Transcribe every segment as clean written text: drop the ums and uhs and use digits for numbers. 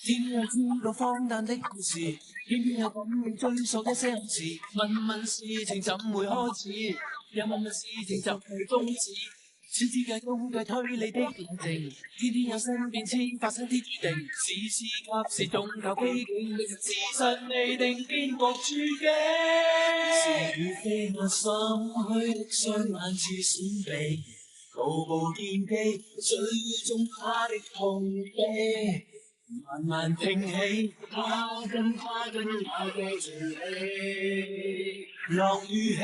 天有知道荒誕的故事，偏偏有感要追溯一些往事。問問事情怎會開始？又問問事情就會終止。小資計公計推理的論證，天天有新變遷，發生啲注定。時時及時總求機警，事實未定，邊個注定？是與非我心虛的雙眼似閃避，步步見機，最終他的痛悲。慢慢挺起，他跟那個傳奇，落雨起，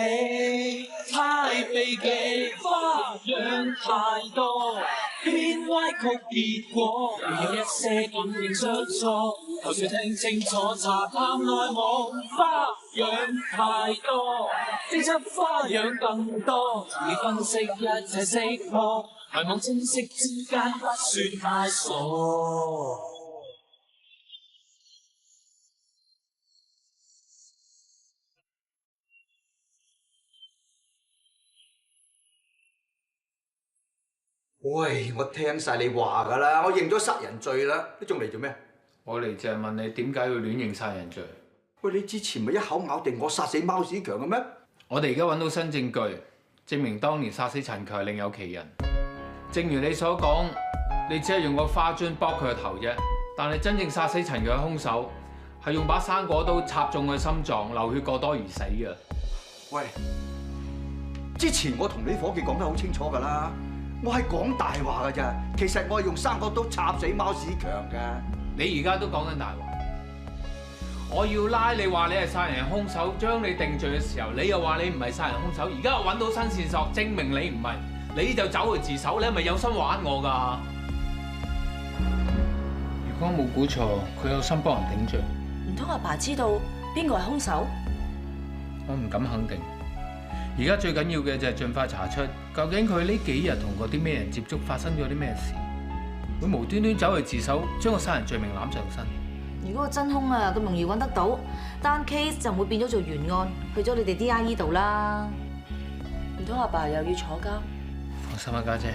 太避忌，花樣太多，偏歪曲結果，有一些感應出錯，求誰聽清楚，查探內幕，花樣太多，偵測花樣更多，從而分析一切識破，迷惘清晰之間不算太傻。喂，我聽晒你話㗎啦，我認咗殺人罪啦，你仲嚟做咩？我嚟就係問你點解要亂認殺人罪？喂，你之前咪一口咬定我殺死貓屎強嘅咩？我哋而家揾到新證據，證明當年殺死陳強係另有其人。正如你所講，你只係用個花樽剝佢個頭啫，但係真正殺死陳強嘅兇手係用把生果刀插中佢心臟，流血過多而死嘅。喂，之前我同你伙計講得好清楚㗎啦。我係講大話㗎咋，其實我係用生果刀插死貓屎強㗎。你而家都講緊大話，我要拉你話你係殺人兇手，將你定罪嘅時候，你又話你唔係殺人兇手，而家我揾到新線索，證明你唔係，你就走去自首，你係咪有心玩我㗎？如果我冇估錯，佢有心幫人頂罪。唔通阿爸知道邊個係兇手？我唔敢肯定。而家最緊要嘅就係盡快查出究竟佢呢幾日同過啲咩人接觸，發生咗啲咩事，會無端端走去自首，將個殺人罪名攬上身。如果個真兇啊咁容易揾得到，單 case 就唔會變咗做懸案，去咗你哋 DIE 度啦。唔通阿爸又要坐監？放心啊，家姐，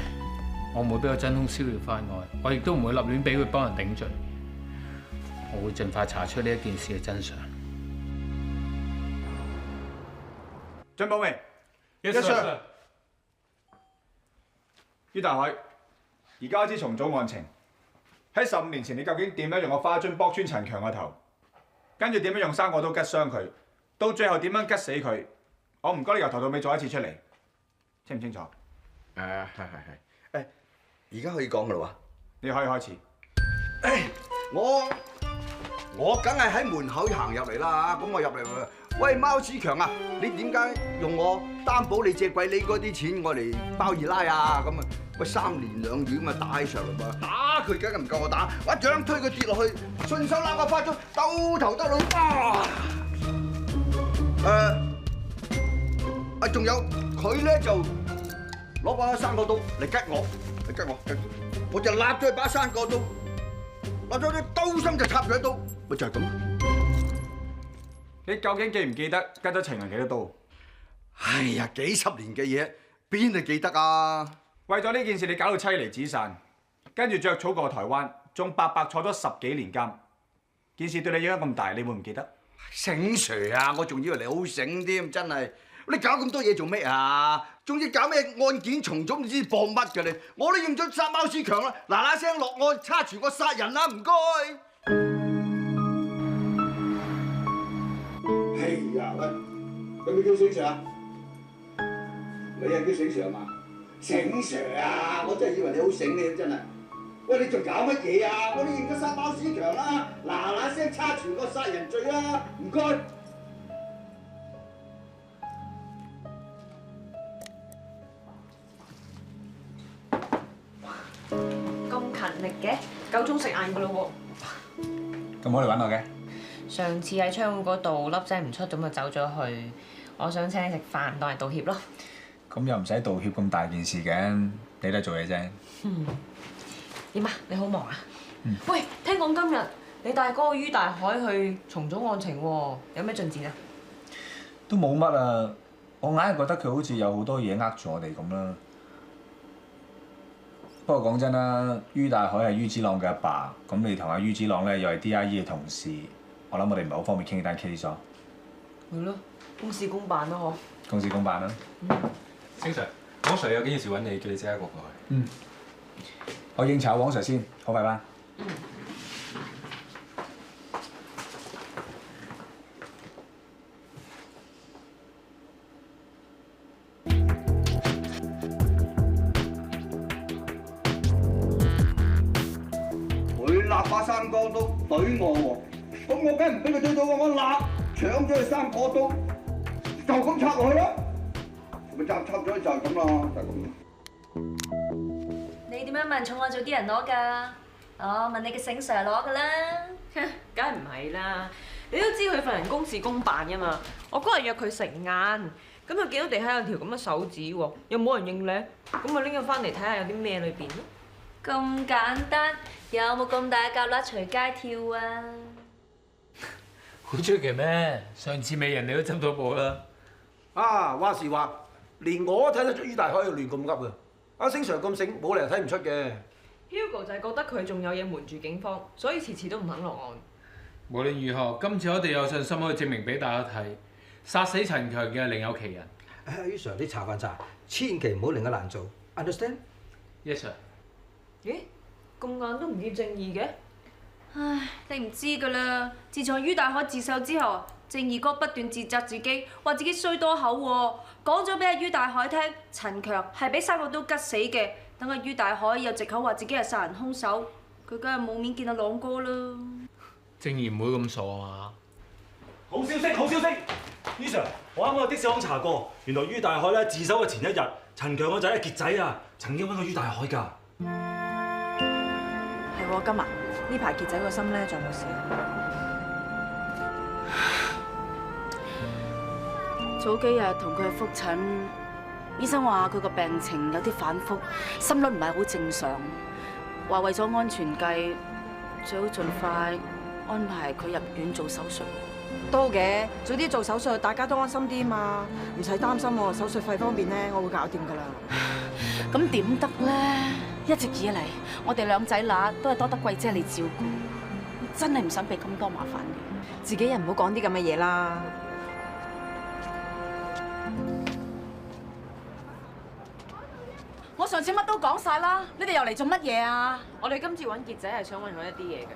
我唔會俾個真兇逍遙法外，我亦都唔會立亂俾佢幫人頂罪。我會盡快查出呢一件事嘅真相。進報未？一 Sir。于大海，而家知重組案情。喺15年前，你究竟點樣用個花樽剝穿陳強個頭，跟住點樣用生果刀拮傷佢，到最後點樣拮死佢？我唔該你由頭到尾做一次出嚟，清唔清楚？係。而家可以講㗎啦喎。你可以開始。我梗係喺門口行入嚟啦，咁我入嚟喂，貓屎強啊！你點解用我擔保你借貴你嗰啲錢我嚟包二奶啊？咁啊，喂3年2月咁啊打起上嚟喎，打佢梗係唔夠我打，我一掌推佢跌落去，順手攬個花樽兜頭兜腦，仲有佢咧就攞把生果刀嚟拮我，我就立咗佢把生果刀，立咗啲刀心就插佢一刀，咪就係咁。你究竟記唔記得拮咗陳強幾多刀？哎呀，幾10年嘅嘢，邊度記得啊？為咗呢件事，你搞到妻離子散，跟住着草過台灣，仲白白坐咗10幾年監。件事對你影響咁大，你會唔記得？醒 Sir 啊，我仲以為你好醒添，真係。你搞咁多嘢做咩啊？仲要搞咩案件重組，唔知放乜㗎你？我都認咗殺貓屎強啦，嗱聲落案，叉住個殺人啦，唔該。哎呀，喂，佢咪叫醒 Sir 啊？你係叫醒 Sir 嘛？醒 Sir 啊，我真係以為你好醒你真係。喂，你仲搞乜嘢啊？我都認咗殺貓屎強啦，嗱聲叉住個殺人罪啦，唔該。咁勤力嘅，夠鐘食晏噶咯咁我嚟揾我嘅。喎。上次喺窗戶嗰度粒聲唔出，咁就走咗去。我想請你食飯，當係道歉咯。咁又唔使道歉咁大件事嘅，你都係做嘢啫。點啊？你好忙啊？喂，聽講今日你帶嗰個于大海去重組案情喎，有咩進展啊？都冇乜啊，我硬係覺得佢好似有好多嘢呃住我哋咁啦。不過講真啦，于大海係于子朗嘅阿爸，咁你同阿于子朗咧又係 DIE 嘅同事，我諗我哋唔係好方便傾呢單 case 咗。係咯，公事公辦咯，嗬。公事公辦啦。星 Sir，黃 Sir 有件事揾你，叫你即刻過去。我應酬黃 Sir 先，好拜拜。佢立把生果刀懟我喎，咁我梗係唔俾佢懟到我立搶咗佢生果刀，就咁插落去啦。咪插咗就係咁啦，就係咁。你點樣問重我做啲人攞㗎？我問你嘅醒 Sir 攞㗎啦。梗係唔係啦？你都知佢份人公事公辦㗎嘛。我嗰日約佢食晏，咁又見到地下有條咁嘅手指喎，又冇人認領，咁咪拎咗翻嚟睇下有啲咩裏邊咯。咁簡單，有冇咁大嘅蛤乸隨街跳啊？好出奇咩？上次美人你都執到寶啦。啊，話時話，連我都睇得出于大海亂咁噏嘅。阿星 Sir 咁醒，冇理由睇唔出嘅。Hugo 就係覺得佢仲有嘢瞞住警方，所以遲遲都唔肯落案。無論如何，今次我哋有信心可以證明俾大家睇，殺死陳強嘅另有其人。於 Sir 啲茶飯茶，千祈唔好令佢難做 ，understand？ Yes sir。咦？咁晏都唔見正義嘅？唉，你唔知㗎啦。自從于大海自首之後，正義哥不斷自責自己，話自己衰多口喎，講咗俾阿于大海聽，陳強係俾生果刀吉死嘅。等阿于大海有藉口話自己係殺人兇手，佢梗係冇面見阿朗哥啦。正義唔會咁傻啊！好消息，好消息！于 Sir，我啱啱去的士行查過，原來于大海咧自首嘅前一日，陳強個仔傑仔啊，曾經揾過于大海㗎。係喎，今日呢排傑仔個心咧仲有冇事？早幾日同佢去覆診，醫生話佢個病情有啲反覆，心率唔係好正常，話為咗安全計，最好盡快安排佢入院做手術。都嘅，早啲做手術，大家都安心啲嘛，唔使擔心喎。手術費方面咧，我會搞掂㗎啦。咁點得咧？一直以嚟，我哋兩仔乸都係多得貴姐你照顧，真係唔想俾咁多麻煩你。自己人唔好講啲咁嘅嘢啦。我上次乜都講晒啦，你哋又嚟做乜嘢啊？我哋今次揾傑仔係想揾佢一啲嘢嘅。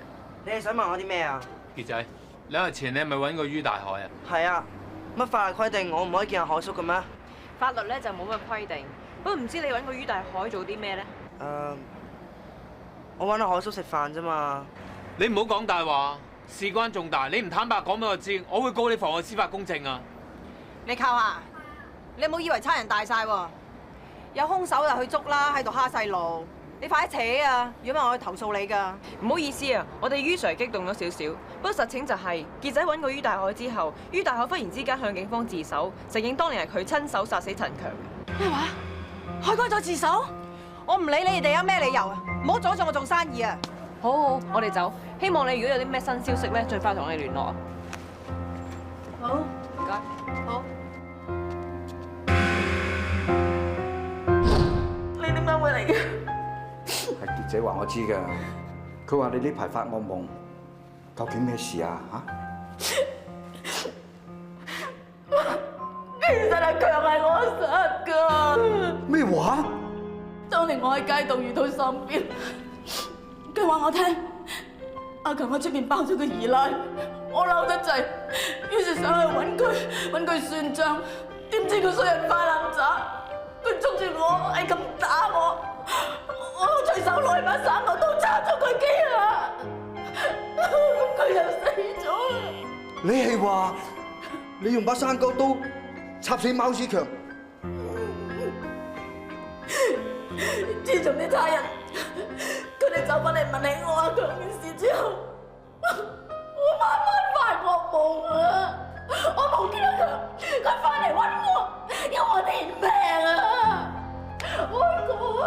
你係想問我啲咩啊？傑仔，2日前你係咪揾過于大海啊？係啊，乜法律規定我唔可以見阿海叔嘅咩？法律咧就冇乜規定，不過唔知你揾過于大海做啲咩咧？我揾阿海叔食飯啫嘛。你唔好講大話，事關重大，你唔坦白講俾我知，我會告你妨礙司法公正啊！你靠下，你唔好以為差人大晒喎，有兇手就去捉啦，喺度蝦細路，你快啲扯啊！如果唔係我去投訴你㗎。唔好意思啊，我哋于 Sir 激動咗少少，不過實情就係傑仔揾過于大海之後，于大海忽然之間向警方自首，承認當年係佢親手殺死陳強嘅。咩話？海哥再自首？我唔理你哋有咩理由啊！唔好阻住我做生意啊！好好，我哋走。希望你如果有啲咩新消息咧，盡快同我哋聯絡啊！好，唔該。好。你點解會嚟嘅？係傑仔話我知㗎，佢話你呢排發惡夢，究竟咩事啊？其實阿強係我殺㗎。咩話？當年我喺街度遇到心邊，佢話我聽，阿強喺出邊包咗個二奶，我嬲得滯，於是上去揾佢算賬，點知佢衰人花爛渣，佢捉住我係咁打我，我隨手攞把生果刀插咗佢幾下，咁佢就死咗啦。你係話你用把生果刀插死貓子強？自從啲差人佢哋走返嚟問起我阿強嘅事之後，我晚晚發惡夢啊！我冇見到佢，佢翻嚟揾我，要我填命啊！開哥啊，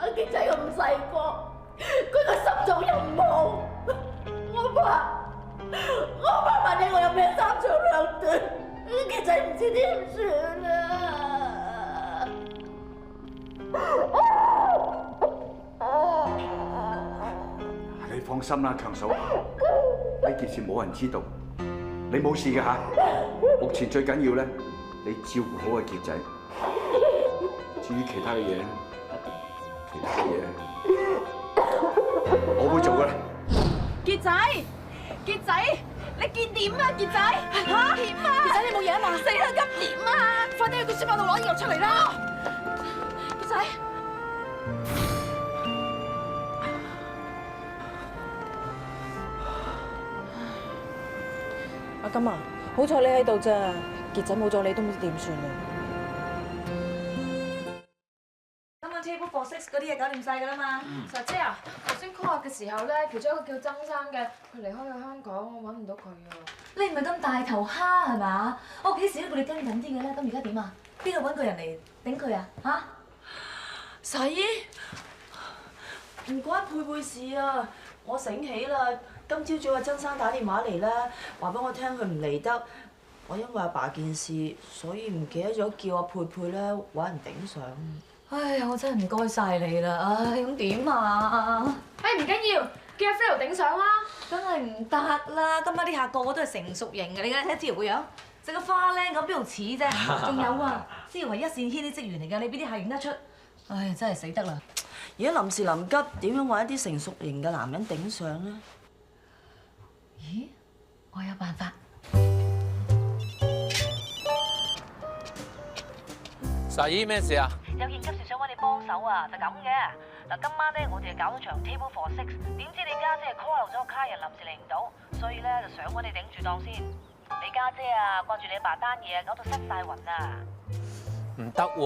阿傑仔咁細個，佢個心重又冇，我怕萬一我有咩三長兩短，傑仔唔知點算啊！放心啦，強嫂，呢件事冇人知道，你冇事嘅嚇。目前最緊要咧，你照顧好個傑仔。至於其他嘅嘢，我會做噶啦。傑仔，傑仔，你見點啊？傑仔，嚇點啊？傑仔你冇嘢啊嘛？死啦！咁點啊？快啲去個書包度攞藥出嚟啦！傑仔，阿金啊，好彩你喺度咋，傑仔冇咗你都唔知點算啊！今晚 table for six 嗰啲嘢搞掂晒㗎啦嘛。實姐啊，頭先 call 嘅時候咧，其中一個叫曾生嘅，佢離開咗香港，我揾唔到佢啊。你唔係咁大頭蝦係嘛？我幾時都叫你跟緊啲嘅咧，咁而家點啊？邊度揾個人嚟頂佢啊？嚇！洗衣唔關佩佩事啊！我醒起啦，今朝早阿曾生打電話嚟啦，話俾我聽佢唔嚟得。我因為阿爸件事，所以唔記得咗叫阿佩佩咧揾人頂上。唉，我真係唔該晒你啦！唉，咁點啊？唉，唔緊要，叫阿 Phil 頂上啦。梗係唔得啦！今晚啲客個個都係成熟型嘅，你睇志堯個樣，成個花靚咁，邊度似啫？仲有啊，志堯係一線牽啲職員嚟㗎，你邊啲係認得出？唉，真係死得啦！而家臨時臨急，點樣揾一啲成熟型嘅男人頂上咧？咦，我有辦法。實姨咩事啊？有件急事想揾你幫手啊，就咁嘅。嗱，今晚咧我哋就搞咗場 table for six，點知你家姐 call 漏咗個客人，臨時嚟唔到，所以咧就想揾你頂住檔先。你家姐啊，掛住你阿爸單嘢，搞到失晒魂啊！唔得喎，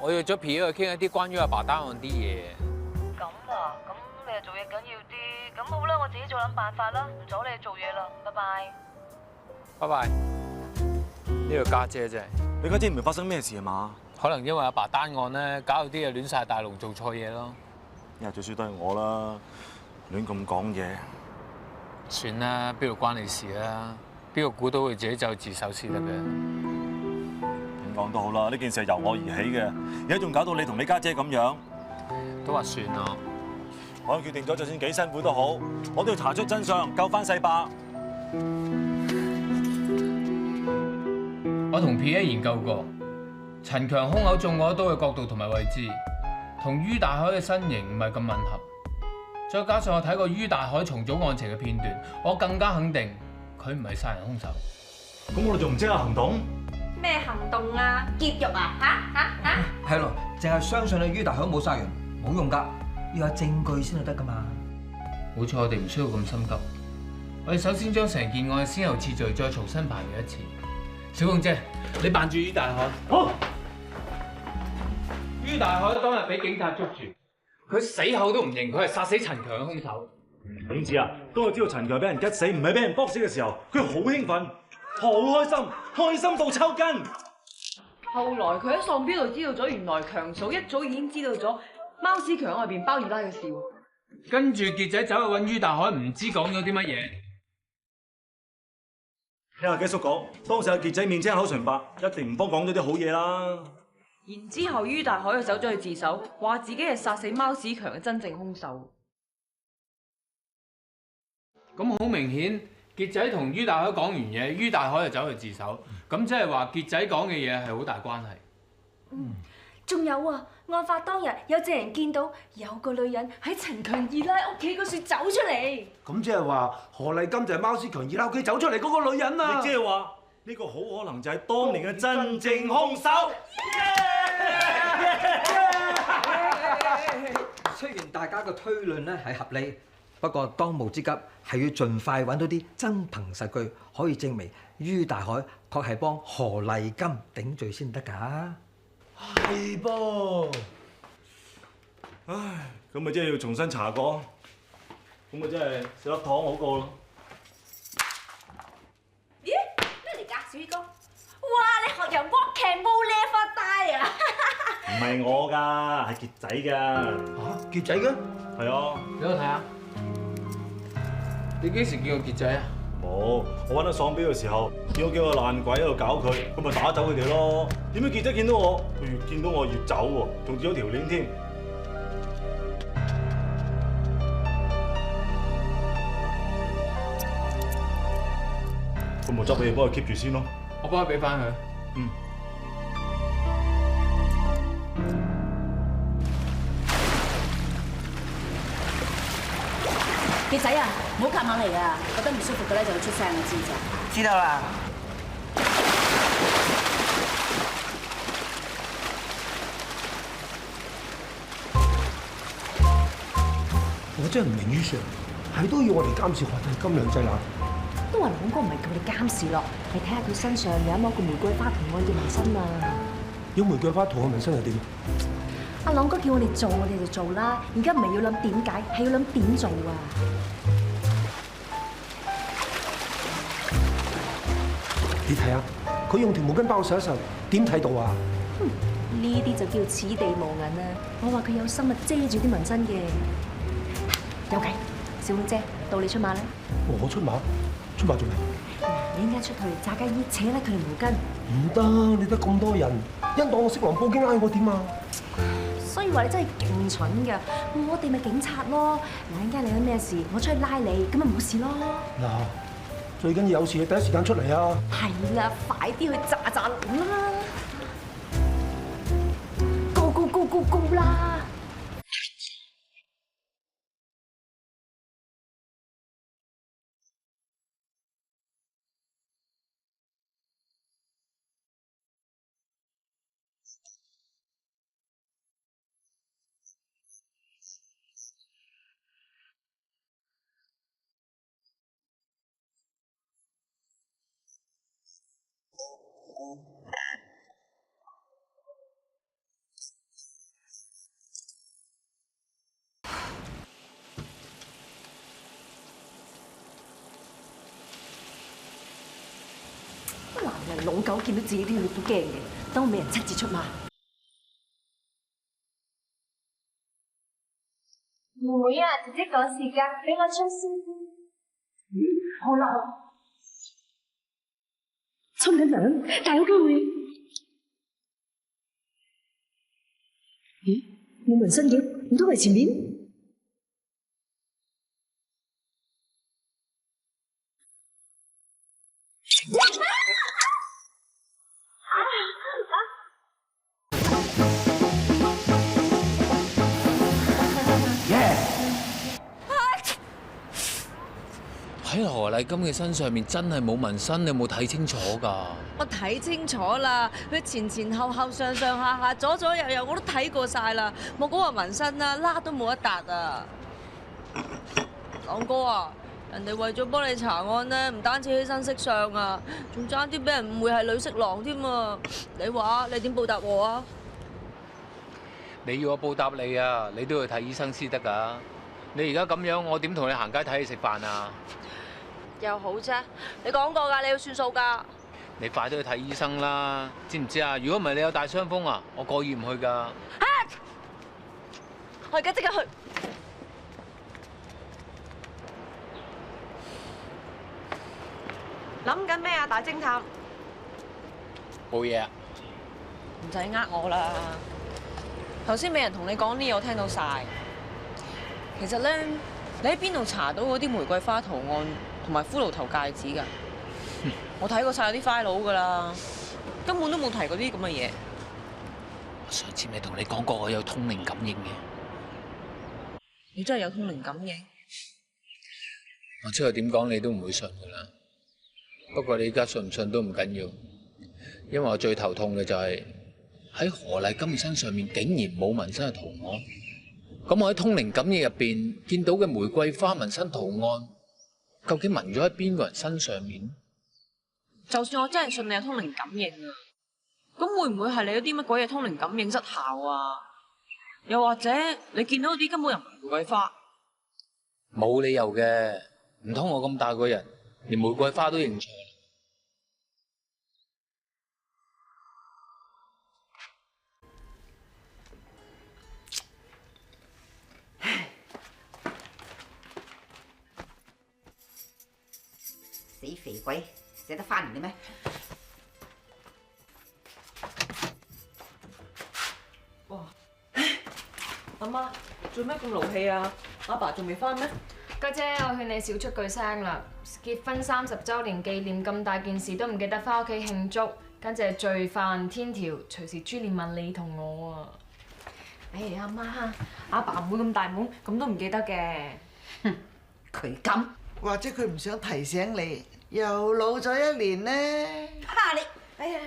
我約咗 P 去傾一啲關於阿爸單案啲嘢。咁啊，咁你又做嘢緊要啲，咁好啦，我自己再諗辦法啦，唔阻你做嘢啦，拜拜。拜拜。呢個家姐啫，你家姐唔係發生咩事啊嘛？可能因為阿爸單案咧，搞到啲嘢亂晒大龍，做錯嘢咯。因為最衰都係我啦，亂咁講嘢。算啦，邊度關你事啊？邊個估到佢自己就自首先得嘅？點講都好啦，呢件事係由我而起嘅，而家仲搞到你同你家姐咁樣，都話算咯。我決定咗，就算幾辛苦都好，我都要查出真相，救翻世伯。我同 P.A. 研究過，陳強胸口中嗰刀嘅角度同埋位置，同于大海嘅身形唔係咁吻合。再加上我睇過于大海重組案情嘅片段，我更加肯定佢唔係殺人兇手。咁我哋仲唔即刻行動？咩行動啊？劫獄啊？係咯，淨係相信你于大海冇殺人冇用㗎，要有證據先係得㗎嘛。好彩我哋唔需要咁心急，我哋首先將成件案嘅先後次序再重新排列一次。小鳳姐，你扮住于大海。好。于大海當日俾警察捉住，佢死口都唔認佢係殺死陳強嘅兇手。總之啊，當我知道陳強俾人吉死，唔係俾人搏死嘅時候，佢好興奮，好開心，開心到抽筋。後來佢喺喪標度知道咗，原來強嫂一早已經知道咗貓屎強外邊包二奶嘅事喎。跟住傑仔走去揾于大海，唔知講咗啲乜嘢。聽阿雞叔講，當時阿傑仔面青口唇白，一定唔幫講咗啲好嘢啦。然之後于大海就走咗去自首，話自己係殺死貓屎強嘅真正兇手。咁好明顯，傑仔同于大海講完嘢，于大海就走去自首，咁即係話傑仔講嘅嘢係好大關係。仲有啊，案發當日有證人見到有個女人喺陳強二奶屋企嗰處走出嚟。咁即係話何麗金就係貓屎強二奶屋企走出嚟嗰個女人啊！亦即係話呢個好可能就係當年嘅真正兇手。雖然大家嘅推論咧係合理，不過當務之急係要盡快揾到啲真憑實據，可以證明于大海確係幫何麗金頂罪先得㗎。係噃，唉，咁咪真係要重新查過，咁咪真係食粒糖好過咯。咦？咩嚟㗎，小宇哥？哇！你學人 walking 冇呢發帶啊！唔係我㗎，係傑仔㗎。嚇，傑仔嘅？係啊。俾我睇下。你幾時見過傑仔啊？冇，我揾到喪標嘅時候，見到幾個爛鬼喺度搞佢，咁咪打走佢哋咯。點解傑仔見到我，佢越見到我越走喎，仲掉咗條鏈添。咁我執俾你幫佢 keep 住先咯。我幫佢俾翻佢。嗯。傑仔啊，唔好夾硬嚟啊！覺得唔舒服嘅咧就會出聲，你知唔知啊？知道啦。我真係唔明于 Sir， 係都要我哋監視學弟金兩劑啦。都話朗哥唔係叫你監視咯，你睇下佢身上有一個玫瑰花圖案嘅紋身啊！有玫瑰花圖案紋身又點？阿朗哥叫我哋做，我哋就做啦。而家唔係要諗點解，係要諗點做啊！你睇下，佢用條毛巾包手一手，點睇到啊？呢啲就叫此地無銀啊！我話佢有心啊，遮住啲紋身嘅。有計，小妹姐，到你出馬啦！我出馬？出馬做咩？嗱，你依家出去炸雞衣，扯甩佢條毛巾。唔得，你得咁多人，一當我色狼報警嗌我點啊？所以話你真係勁蠢㗎，我哋咪警察咯。嗱，陣間你有咩事，我出去拉你，咁咪冇事咯。嗱，最緊要有事你第一時間出嚟啊！係啦，快啲去炸炸林啦！Go go go go go 啦！男人老狗見到自己啲血都驚嘅，等我俾人親自出馬。妹妹啊，姐姐趕時間，俾我出先。好啦，沖緊涼，大有機會。咦？冇紋身嘅，唔通係前面？喺何麗金嘅身上面真係冇紋身，你有冇睇清楚㗎？我睇清楚啦，佢前前後後、上上下下、左左右右，我都睇過晒啦。冇講話紋身啦，拉都冇一笪啊！朗哥啊，人哋為咗幫你查案咧，唔單止犧牲色相啊，仲爭啲俾人誤會係女色狼添啊！你話你點報答我啊？你要我報答你啊，你都要睇醫生先得㗎。你而家咁樣，我點同你行街睇你食飯啊？又好啫，你講過㗎，你要算數㗎。你快啲去睇醫生啦，知唔知啊？如果唔係你有大傷風啊，我過意唔去㗎。我而家即刻去。諗緊咩啊，大偵探？冇嘢啊。唔使呃我啦。頭先俾人同你講啲嘢，我聽到晒。其實咧，你喺邊度查到嗰啲玫瑰花圖案同埋骷髏頭戒指㗎？我睇過晒有啲 file 㗎啦，根本都冇提過啲咁嘅嘢。我上次咪同你講過我有通靈感應嘅。你真係有通靈感應？我之後點講你都唔會信㗎啦。不過你而家信唔信都唔緊要，因為我最頭痛嘅就係喺何麗金身上面竟然冇紋身嘅圖案。咁我喺通靈感應入邊見到嘅玫瑰花紋身圖案，究竟紋咗喺邊個人身上面？就算我真係信你有通靈感應啊，咁會唔會係你有啲乜鬼嘢通靈感應失效啊？又或者你見到啲根本又唔係玫瑰花？冇理由嘅，唔通我咁大個人，連玫瑰花都認錯？死肥鬼，捨得翻嚟嘅咩？哇！阿媽做咩咁勞氣啊？阿爸仲未翻咩？梗家姐，我勸你少出句聲啦！結婚30週年紀念咁大件事都唔記得翻屋企慶祝，簡直係罪犯天條，隨時株連問你同我啊！哎呀，阿媽，阿爸唔會咁大懵，咁都唔記得嘅。哼，佢咁，或者佢唔想提醒你，又老咗一年呢？哈你！哎呀，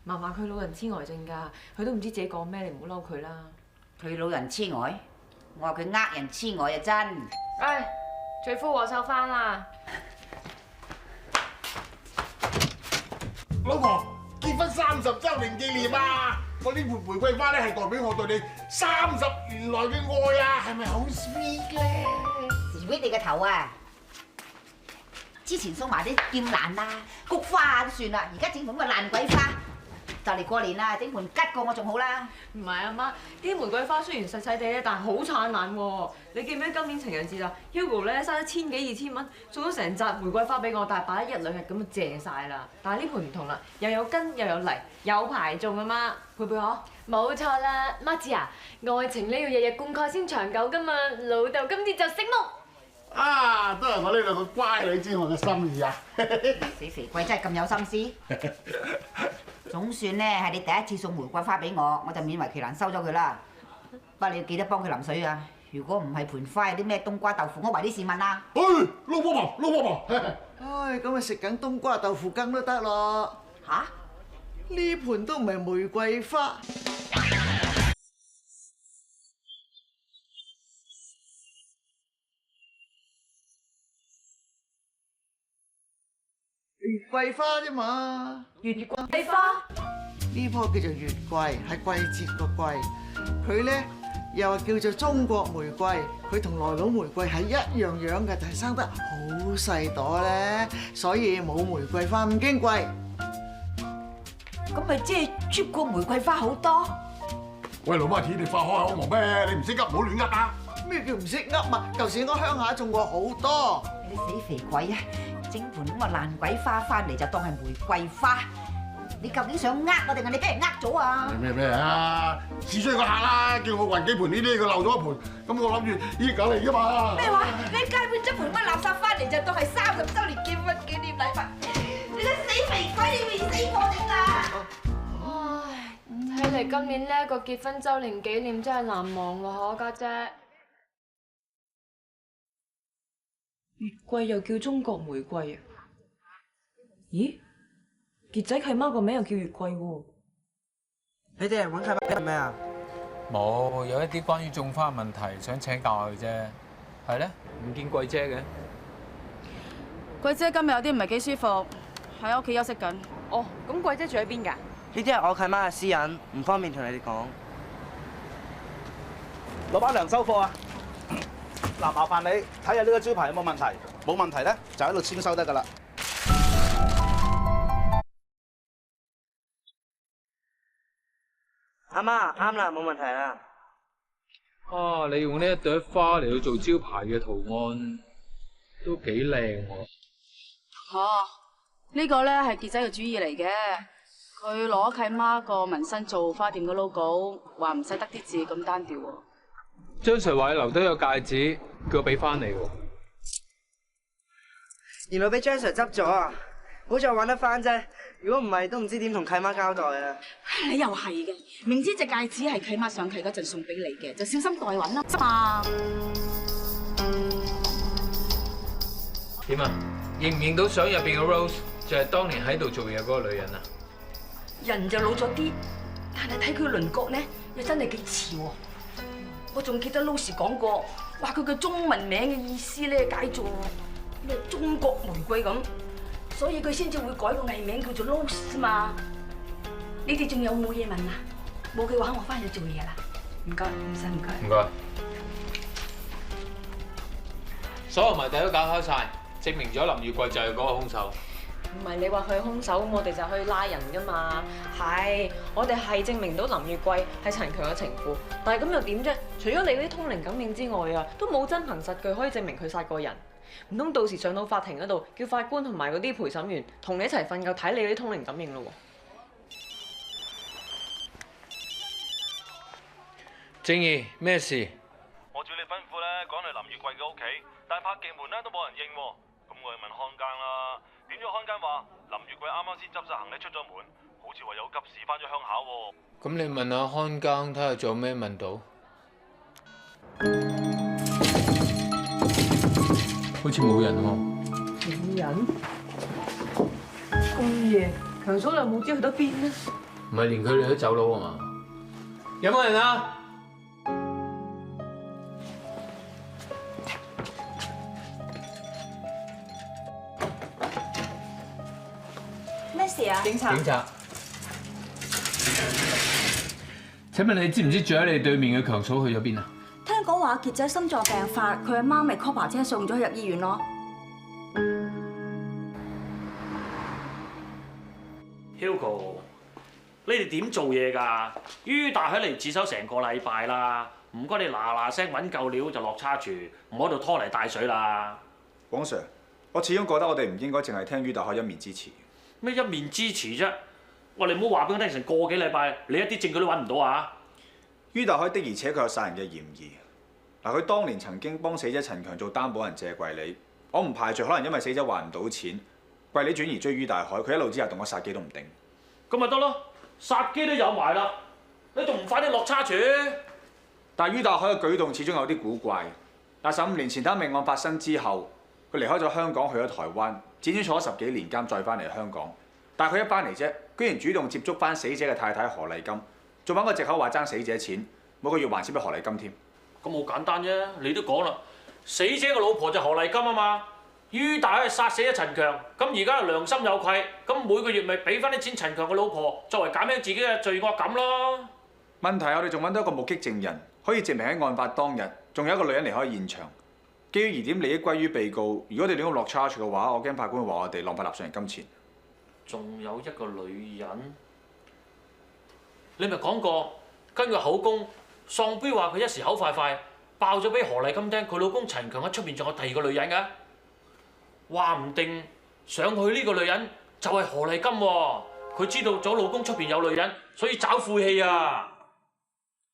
阿媽，嫲嫲佢老人痴呆症㗎，佢都唔知自己講咩，你唔好嬲佢啦。佢老人痴呆，我話佢呃人痴呆啊真。唉，罪魁禍首翻啦！老婆，結婚30週年紀念啊！我呢盆玫瑰花咧係代表我對你30年來嘅愛啊，係咪好 sweet 咧 ？sweet 你個頭啊！之前送埋啲劍蘭啊、菊花都算啦，而家整盆咁嘅爛鬼花，就嚟過年啦，整盆吉過我仲好啦。唔係阿媽，啲玫瑰花雖然細細地咧，但係好燦爛喎。你記唔記得今年情人節啊 ？Hugo 咧生咗1000幾2000蚊，送咗成紮玫瑰花俾我，但係擺咗1-2日咁就謝晒啦。但係呢盆唔同啦，又有根又有泥，有排種啊媽，配配可？冇錯啦，媽子啊，愛情呢要日日灌溉先長久噶嘛。老豆今次就醒目。啊，都係我呢兩個乖女知我嘅心意啊！死肥鬼真係咁有心思。總算咧係你第一次送玫瑰花俾我，我就勉為其難收咗佢啦。不過你要記得幫佢淋水啊！如果唔係盆花有啲咩冬瓜豆腐，我為啲事問啊！哎，老婆婆，老婆婆，唉，咁咪食緊冬瓜豆腐羹都得咯。吓？呢盆都唔係玫瑰花。月桂花啫嘛，月桂花呢棵叫做月桂，係季節個桂。佢咧又係叫做中國玫瑰，佢同來佬玫瑰係一樣樣嘅，就係生得好細朵咧，所以冇玫瑰花咁矜貴。咁咪即係啜過玫瑰花好多？喂，老媽子，你發開口望咩？你唔識噏，唔好亂噏啊！咩叫唔識噏啊？舊時我鄉下種過好多。你死肥鬼啊！整盆咁嘅爛鬼花翻嚟就當係玫瑰花，你究竟想呃我定係你俾人呃咗啊？咩啊？試咗個客啦，叫我運幾盆呢啲，佢漏咗一盆，咁我諗住呢啲狗嚟㗎嘛。咩話？你街搬咗盆乜垃圾翻嚟就當係30週年結婚紀念禮物？你個死肥鬼，你未死過定啊？唉，睇嚟今年呢個結婚週年紀念真係難忘喎，家姐。月桂又叫中國玫瑰啊？咦，傑仔契媽個名又叫月桂喎。你哋係揾契媽做咩啊？冇，有一啲關於種花嘅問題想請教下佢啫。係咧，唔見貴姐嘅。貴姐今日有啲唔係幾舒服，喺屋企休息緊。哦，咁貴姐住喺邊㗎？呢啲係我契媽嘅私隱，唔方便同你哋講。老闆娘收貨啊！嗱，麻煩你睇下呢個招牌有冇問題，冇問題咧就喺度簽收得㗎啦。阿媽，啱啦，冇問題啦。啊，你用呢一朵花嚟到做招牌嘅圖案，都幾靚喎。哦，呢個咧係傑仔嘅主意嚟嘅，佢攞契媽個紋身做花店嘅 logo，話唔使得啲字咁單調喎。張 Sir 話你留低個戒指，叫我俾翻你喎。原來俾張 Sir 執咗啊！好在揾得翻啫，如果唔係都唔知點同契媽交代啊！你又係嘅，明知隻戒指係契媽上契嗰陣送俾你嘅，就小心代揾啦嘛。點啊？認唔認到相入邊嘅 Rose 就係當年喺度做嘢嗰個女人啊？人就老咗啲，但係睇佢輪廓咧，又真係幾似喎。我仲記得 Rose 講過，話佢嘅中文名嘅意思咧解做咩中國玫瑰咁，所以佢先至會改個藝名叫做 Rose 嘛。你哋仲有冇嘢問啊？冇嘅話，我翻去做嘢啦。唔該，唔使唔該。唔該。所有謎底都搞開晒，證明咗林月桂就係嗰個兇手。唔係你話佢係兇手，咁我哋就可以拉人噶嘛？係，我哋係證明到林月桂係陳強嘅情婦，但係咁又點啫？除咗你嗰啲通靈感應之外啊，都冇真憑實據可以證明佢殺過人。唔通到時上到法庭嗰度，叫法官同埋嗰啲陪審員同你一齊瞓覺睇你嗰啲通靈感應咯喎？正義，咩事？我照你吩咐咧，趕去林月桂嘅屋企，但係拍極門咧都冇人應喎。咁我去問看更啦，點知看更話林月桂啱啱先執晒行李出咗門，好似話有急事翻咗鄉下喎。咁你問下看更睇下仲有咩問到？好似冇人喎。冇人？咁夜，強嫂又冇知去到邊呢？唔係連佢哋都走佬啊嘛？有冇人啊？咩事啊？警察。請問你知唔知住喺你對面嘅強嫂去咗邊啊？聽講話傑仔心臟病發，佢阿媽咪 call 白車送咗佢入醫院咯。Hugo， 你哋點做嘢㗎？於大海嚟自首成個禮拜啦，唔該你嗱聲揾夠料就落叉住，唔好喺度拖泥帶水啦。黃 Sir， 我始終覺得我哋唔應該淨係聽於大海一面之詞。咩一面之詞啫？我哋唔好話俾我聽，成個幾禮拜你一啲證據都揾唔到啊！於大海的而且確有殺人嘅嫌疑。嗱，佢當年曾經幫死者陳強做擔保人借貴利，我唔排除可能因為死者還唔到錢，貴利轉而追於大海，佢一路之下動咗殺機都唔定。咁咪得咯，殺機都有埋啦，你仲唔快啲落叉住？但係於大海嘅舉動始終有啲古怪。嗱，15年前單命案發生之後，佢離開咗香港去咗台灣，輾轉坐咗10幾年監，再翻嚟香港。但係佢一翻嚟啫，居然主動接觸翻死者嘅太太何麗金，仲揾個藉口話爭死者錢，每個月還錢俾何麗金添。咁好簡單啫，你都講啦，死者嘅老婆就何麗金啊嘛。於大海殺死咗陳強，咁而家良心有愧，咁每個月咪俾翻啲錢陳強嘅老婆，作為減輕自己嘅罪惡感咯。問題係我哋仲揾到一個目擊證人，可以證明喺案發當日，仲有一個女人離開現場。基於疑點利益歸於被告，如果你哋亂咁落 charge 嘅話，我驚法官會話我哋浪費納稅人金錢。仲有一個女人，你咪講過，根據口供，喪杯話佢一時口快快，爆咗俾何麗金聽，佢老公陳強喺出面仲有第2個女人㗎。話唔定上去呢個女人就係何麗金喎，佢知道咗老公出邊有女人，所以找晦氣啊！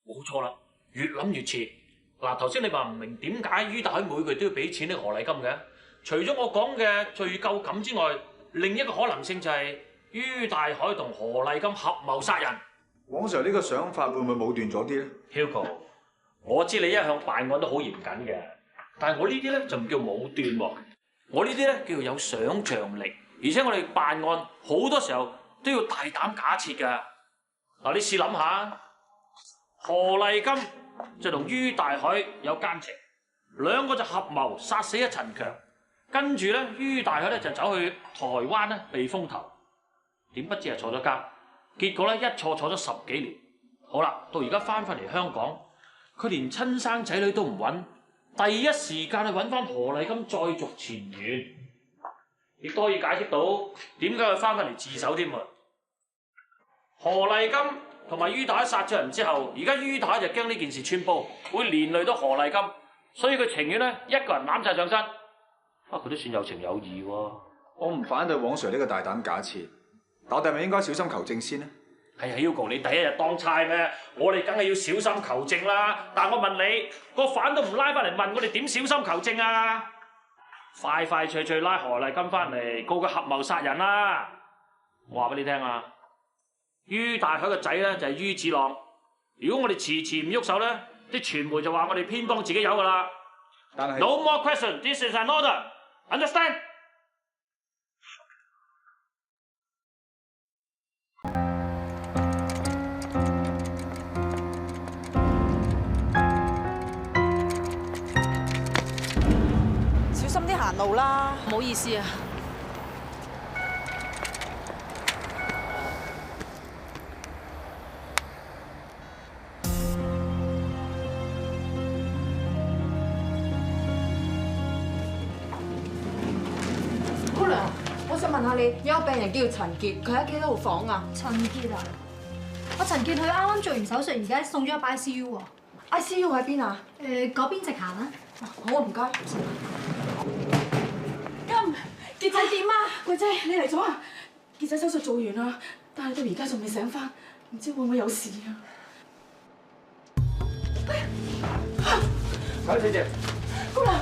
冇錯啦，越諗越似。嗱，頭先你話唔明點解於大海每個月都要俾錢呢個何麗金嘅？除咗我講嘅罪疚感之外，另一個可能性就係於大海同何麗金合謀殺人。黃 Sir 呢個想法會唔會武斷咗啲咧 ？Hugo， 我知你一向辦案都好嚴謹嘅，但係我呢啲咧就唔叫武斷喎。我呢啲咧叫做有想像力，而且我哋辦案好多時候都要大膽假設㗎。嗱，你試諗下，何麗金就同於大海有奸情，兩個就合謀殺死咗陳強，跟住咧於大海咧就走去台灣咧避風頭，點不知係坐咗監，結果咧一坐咗10幾年。好啦，到而家翻返嚟香港，佢連親生仔女都唔揾。第一時間去揾翻何麗金再續前緣，亦都可以解釋到點解佢翻返嚟自首添喎。何麗金同埋於大海殺咗人之後，而家於大海就驚呢件事穿煲，會連累到何麗金，所以佢情願咧一個人攬晒上身。佢都算有情有義喎。我唔反對黃 Sir 呢個大膽假設，但我哋係咪應該小心求證先呢？係啊 ，Hugo， 你第一日當差咩？我哋梗係要小心求證啦。但我問你，個犯都唔拉翻嚟問，我哋點小心求證啊？快快脆脆拉何麗金翻嚟，告佢合謀殺人啦！我話俾你聽啊，於大海個仔咧就係於子朗。如果我哋遲遲唔喐手咧，啲傳媒就話我哋偏幫自己有噶啦。但係 No more question, this is an order. Understand？行路啦，唔好意思啊。姑娘，我想問下你，有個病人叫陳傑，佢喺幾多號房啊？陳傑啊，我陳傑佢啱啱做完手術，而家送咗入 ICU 喎。ICU 喺邊啊？嗰邊直行啦。好啊，唔該。傑仔點啊？貴姐，你嚟咗啊？傑仔手術做完啦，但係到而家仲未醒返，唔知會唔會有事啊？小姐姐，姑娘，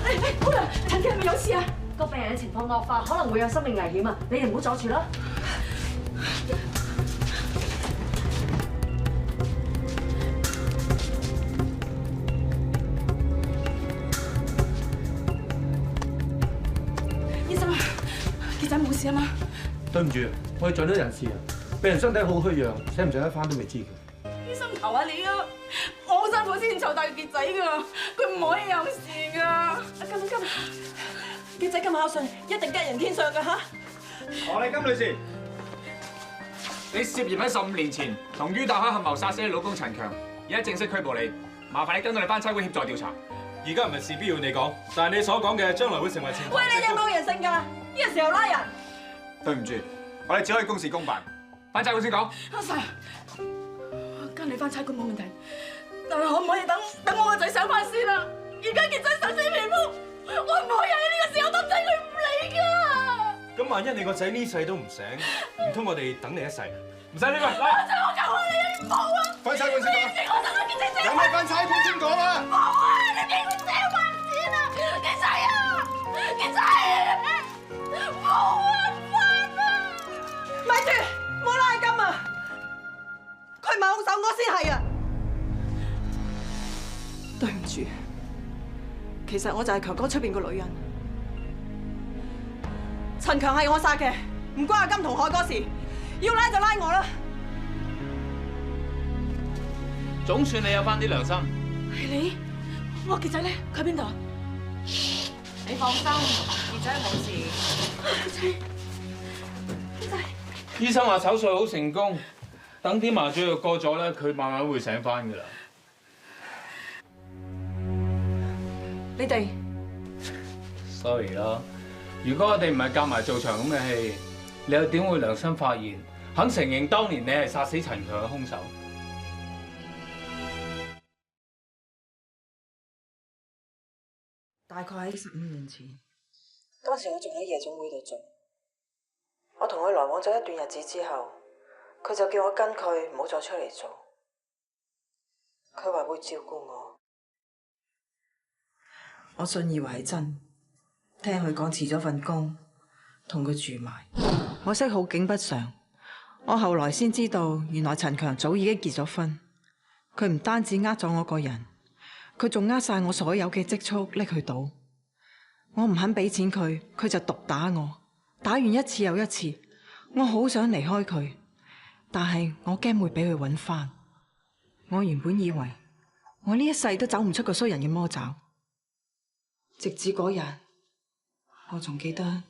姑娘，陳記係咪有事啊？個病人嘅情況惡化，可能會有生命危險啊！你哋唔好阻住啦。醫生啊，傑仔冇事啊嘛？對唔住，我哋盡咗人事啊！病人身體好虛弱，使唔使得翻都未知嘅。醫生求下你啊！我好辛苦先湊大傑仔㗎，佢唔可以有事㗎。金，傑仔咁孝順，一定吉人天相㗎嚇。何麗金女士，你涉嫌喺15年前同於大海合謀殺死你老公陳強，而家正式拘捕你，麻煩你跟到你班差會協助調查。而家唔係事必要你講，但係你所講嘅將來會成為前途。喂，你哋有冇人性㗎？呢個時候拉人。對唔住，我哋只可以公事公辦。班差會先講。阿 Sir，跟你翻差館冇問題，但係可唔可以等我個仔醒翻先啊？而家傑仔生死皮膚，我唔可以喺呢個時候抌低佢唔理㗎。咁萬一你個仔呢世都唔醒，唔通我哋等你一世？唔使呢個，我求下你啊！你唔好啊！翻差館先講。我等阿傑仔醒。有咩翻差館先講啊？冇啊！你俾佢醒翻先啊！傑仔啊！傑仔，冇啊！翻啊！咪住，冇拉金啊！佢唔係兇手，我先係啊！對唔住，其實我就係強哥出邊個女人。陳強係我殺嘅，唔關阿金同海哥事，要拉就拉我啦。總算你有翻啲良心。係你？我傑仔咧，佢喺邊度啊？你放心，傑仔冇事。傑仔，醫生話手術好成功，等啲麻醉藥過咗咧，佢慢慢會醒翻噶啦。你哋 sorry 啦，如果我哋唔係夾埋做場咁嘅戲，你又點會良心發現，肯承認當年你係殺死陳強嘅兇手？大概喺15年前，當時我仲喺夜總會度做，我同佢來往咗一段日子之後，佢就叫我跟佢，唔好再出嚟做。佢話會照顧我，我信以為係真，聽佢講辭咗份工，同佢住埋。可惜好景不常，我後來先知道，原來陳強早已經結咗婚。佢唔單止呃咗我個人，佢仲呃晒我所有嘅積蓄拎去賭。我唔肯俾錢佢，佢就毒打我，打完一次又一次。我好想離開佢，但係我驚會俾佢揾翻。我原本以為我呢一世都走唔出個衰人嘅魔爪，直至嗰日，我仲記得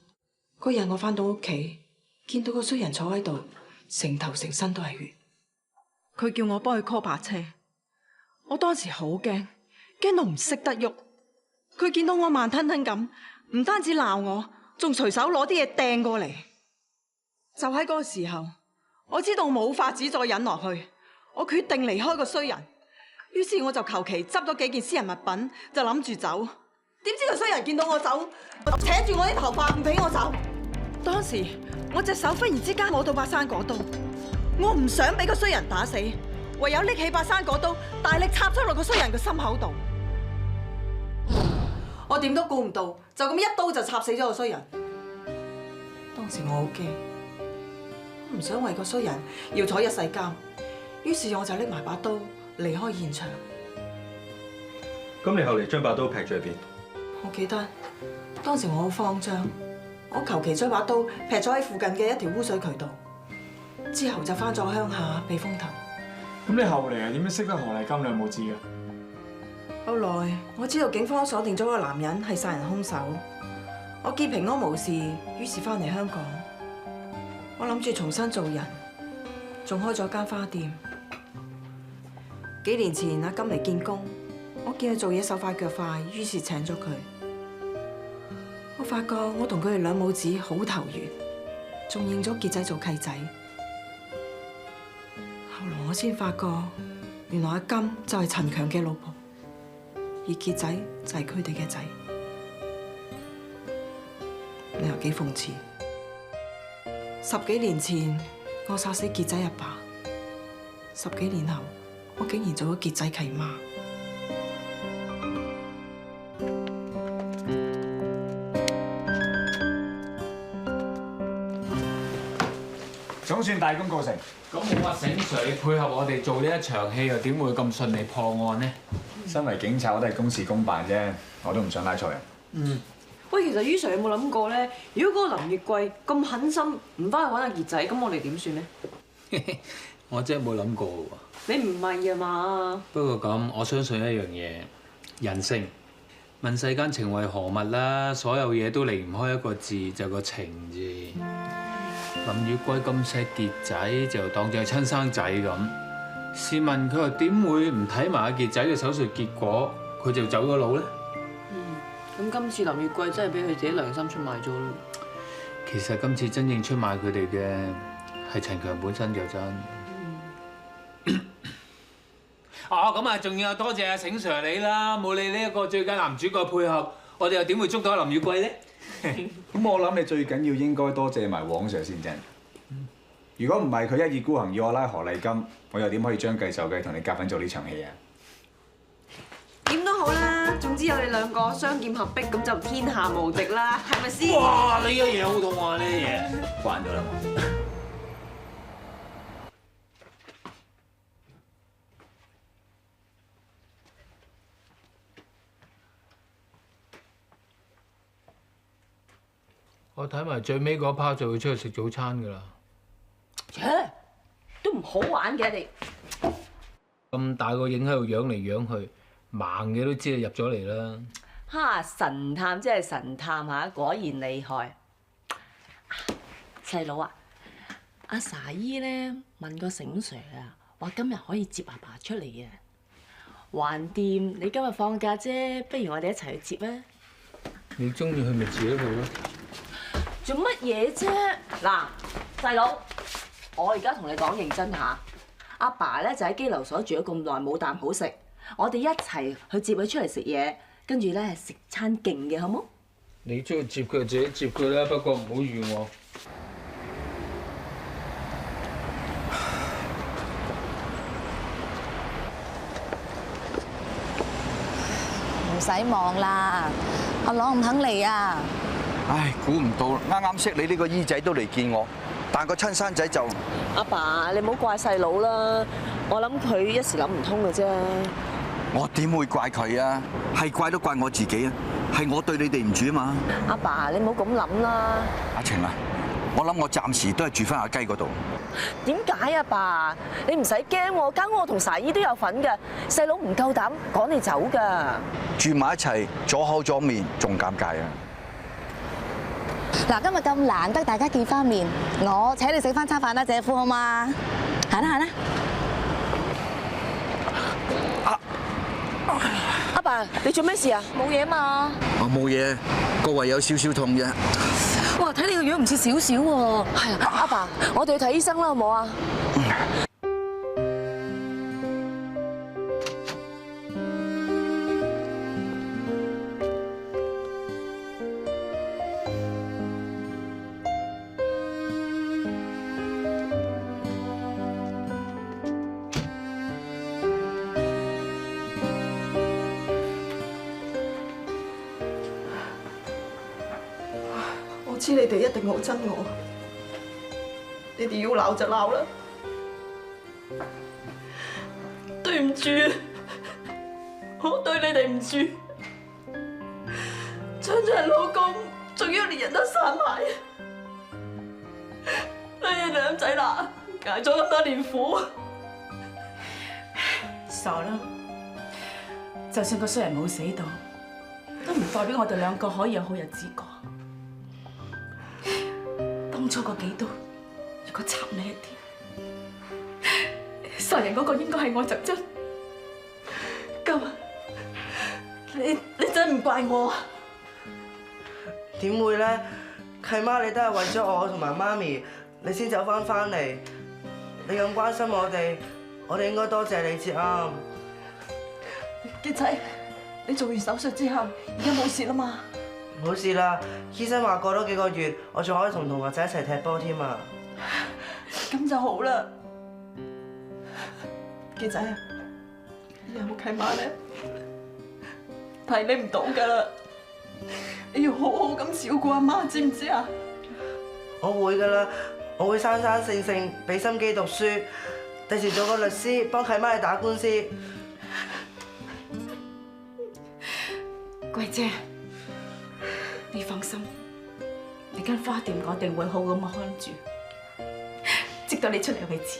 嗰日我翻到屋企，見到個衰人坐喺度，成頭成身都係血。佢叫我幫佢 call 白車，我當時好驚，驚到唔識得喐。佢見到我慢吞吞咁，唔單止鬧我，仲隨手攞啲嘢掟過嚟。就喺嗰個時候，我知道冇法子再忍落去，我決定離開個衰人。於是我就求其執咗幾件私人物品，就諗住走。點知個衰人見到我走，扯住我啲頭髮唔俾我走。當時我隻手忽然之間攞到把生果刀，我唔想俾個衰人打死，唯有拎起把生果刀，大力插咗落個衰人嘅心口度。我點都估唔到，就咁一刀就插死咗個衰人。當時我好驚，我唔想為個衰人要坐一世監，於是我就拎埋把刀離開現場。咁你後嚟將把刀劈咗喺邊？我記得當時我好慌張，我求其將把刀劈咗喺附近嘅一條污水渠道，之後就翻咗鄉下避風頭。咁你後嚟係點樣識得何麗金？你有冇知啊？後來我知道警方鎖定咗個男人係殺人兇手，我見平安無事，於是翻嚟香港。我諗住重新做人，仲開咗間花店。幾年前阿金嚟見工，我見佢做嘢手快腳快，於是請咗佢。我發覺我同佢哋兩母子好投緣，仲認咗傑仔做契仔。後來我先發覺，原來阿金就係陳強嘅老婆。而傑仔就係佢哋嘅仔，你又幾諷刺？10幾年前我殺死傑仔阿爸，10幾年後我竟然做咗傑仔契媽。總算大功告成。咁冇阿醒 Sir 你配合我哋做呢一場戲，又點會咁順利破案呢？身為警察，我都係公事公辦啫，我都唔想拉錯人。嗯。喂，其實於 Sir 有冇諗過咧？如果嗰個林月桂咁狠心，唔翻去揾阿傑仔，咁我哋點算咧？我真係冇諗過喎。你唔係啊嘛？不過咁，我相信一樣嘢，人性。問世間情為何物啦？所有嘢都離唔開一個字，就個情字。林月桂咁錫傑仔，就當住係親生仔咁。試問佢又點會唔睇埋阿傑仔嘅手術結果，佢就走咗路咧？咁今次林月桂真係俾佢自己良心出賣咗咯。其實今次真正出賣佢哋嘅係陳強本身就真。咁啊，仲要多謝阿醒 Sir 你啦，冇你呢一個最佳男主角配合，我哋又點會捉到林月桂咧？咁我諗你最緊要應該多謝埋黃 Sir 先正。如果唔係佢一意孤行要我拉何麗金，我又點可以將計就計同你夾份做呢場戲啊？點都好啦，總之有你兩個雙劍合璧，咁就天下無敵啦，係咪先？哇！你嘅嘢好痛啊！呢啲嘢慣咗啦。我睇埋最尾嗰 part 就會出去食早餐㗎啦。都唔好玩嘅你。咁大個影喺度養嚟養去，盲嘅都知你入咗嚟啦。哈！神探真係神探嚇，果然厲害。細佬啊，阿 Sa 姨咧問個醒 Sir 啊，話今日可以接阿爸出嚟啊。橫掂你今日放假啫，不如我哋一齊去接啊！你中意去咪自己去咯。做乜嘢啫？嗱，細佬，我而家同你講認真下，阿爸咧就喺羈留所住咗咁耐，冇啖好食，我哋一齊去接佢出嚟食嘢，跟住咧食餐勁嘅，好冇？你中意接佢就自己接佢啦，不過唔好預我。唔使望啦，阿朗唔肯嚟啊！唉，估唔到啱啱識你呢個姨仔都嚟見我，但個親生仔就阿爸，你唔好怪細佬啦，我諗佢一時諗唔通嘅啫。我點會怪佢啊？係怪都怪我自己啊！係我對你哋唔住啊嘛！阿爸，你唔好咁諗啦。阿晴啊，我諗我暫時都係住翻阿雞嗰度。點解啊，爸？你唔使驚喎，間屋我同 Sa 姨都有份嘅，細佬唔夠膽趕你走㗎。住埋一齊，左口左面，仲尷尬啊！嗱，今日咁難得大家見翻面，我請你食翻餐飯啦，姐夫好嘛？行啦行啦。阿爸，你做咩事啊？冇嘢嘛？我冇嘢，個胃有少少痛啫。哇，睇你個樣唔似少少喎。係啊，阿爸，我哋去睇醫生啦，好冇啊？我知你哋一定好憎我，你哋要鬧就鬧啦。對唔住，我對你哋唔住，將咗人老公，仲要連人都殺埋，你哋兩仔乸捱咗咁多年苦，傻啦！就算個衰人冇死到，都唔代表我哋兩個可以有好日子過。當初個幾刀，如果插你一啲，殺人嗰個應該係我侄侄。今日你真唔怪我啊？點會咧？契媽，你都係為咗我同埋媽咪，你先走翻嚟。你咁關心我哋應該多謝你至啱。傑仔，你做完手術之後，而家冇事啦嘛？冇事啦，醫生話過多幾個月，我仲可以同同學仔一齊踢波添啊！咁就好啦。傑仔啊，有冇契媽咧？睇你唔到㗎啦，你要好好咁照顧阿媽，知唔知啊？我會㗎啦，我會生生性性俾心機讀書，第時做個律師幫契媽去打官司。貴姐，你放心，你間花店我哋會好咁看住，直到你出嚟為止。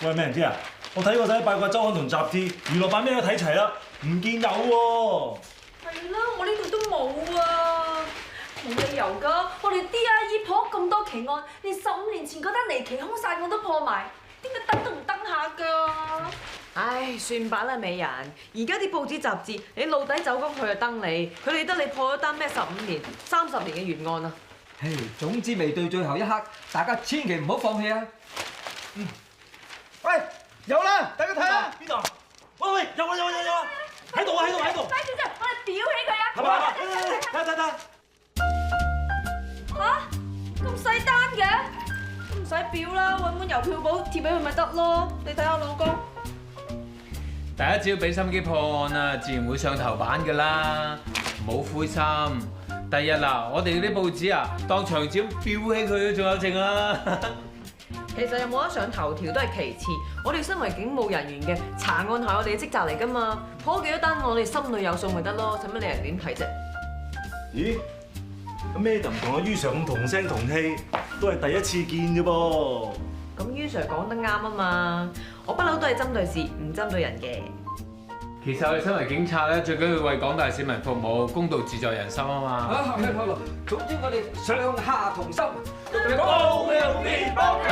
喂，咩人知啊？我睇過晒八卦週刊同雜誌，娛樂版咩都睇齊啦，唔見有喎。係啦，我呢度都冇啊，冇理由㗎。我哋 DIE 破咁多奇案，連15年前嗰單離奇兇殺案都破埋，點解登都唔登下㗎？唉，算吧啦，美人。而家啲報紙雜誌，你露底走光佢就登你，佢理得你破咗單咩15年、30年嘅懸案啊！嘿，總之未到最後一刻，大家千祈唔好放棄啊！喂，有啦，大家睇下邊度？喂，有啊！喺度！快啲啫，我哋裱起佢啊！係咪？睇。嚇，咁細單嘅，唔使裱啦，揾本郵票簿貼俾佢咪得咯。你睇下老公。大家只要俾心機破案啊，自然會上頭版㗎啦，唔好灰心。第日嗱，我哋啲報紙啊，當場照裱起佢都仲有剩啊！其實有冇得上頭條都係其次，我哋身為警務人員嘅查案係我哋嘅職責嚟㗎嘛，破幾多單案我哋心裏有數咪得咯，使乜理人點睇啫？咦？咁 Madam 同阿于 Sir 咁同聲同氣，都係第一次見啫噃。咁于 Sir 講得啱啊嘛，我不嬲都係針對事，唔針對人嘅。其實我哋身為警察咧，最緊要為廣大市民服務，公道自在人心啊嘛。好，總之我哋上下同心，高粱面包權。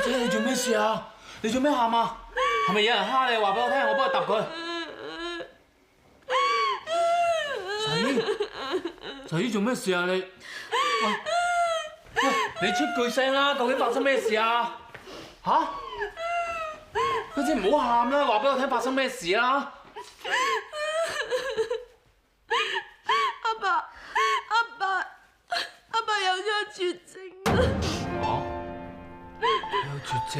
姐，你做咩事啊？你做咩喊啊？係咪有人蝦你？話俾我聽，我幫佢揼佢。仔做咩事啊？你喂，你出句聲啦！究竟發生咩事啊？嚇！家姐唔好喊啦，話俾我聽發生咩事啦！阿爸有咗絕症啊！有絕症？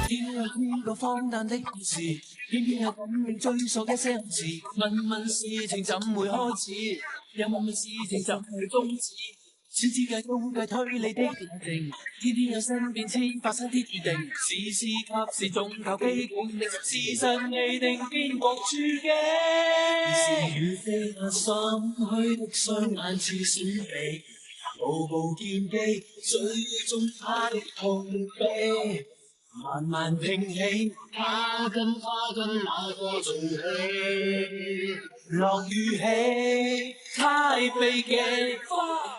偏有邊個荒誕的故事，偏偏有咁命追溯一些事。問事情怎會開始？又問事情怎會終止？小子計公計推理的定，天天有新變遷，發生啲注定。時時及時總靠機管力，事實未定，邊國處境？是與非那心虛的雙眼似閃避，步步劍機，最終他的痛悲。慢慢拼起，花跟那個做戲，落雨起，太悲劇花。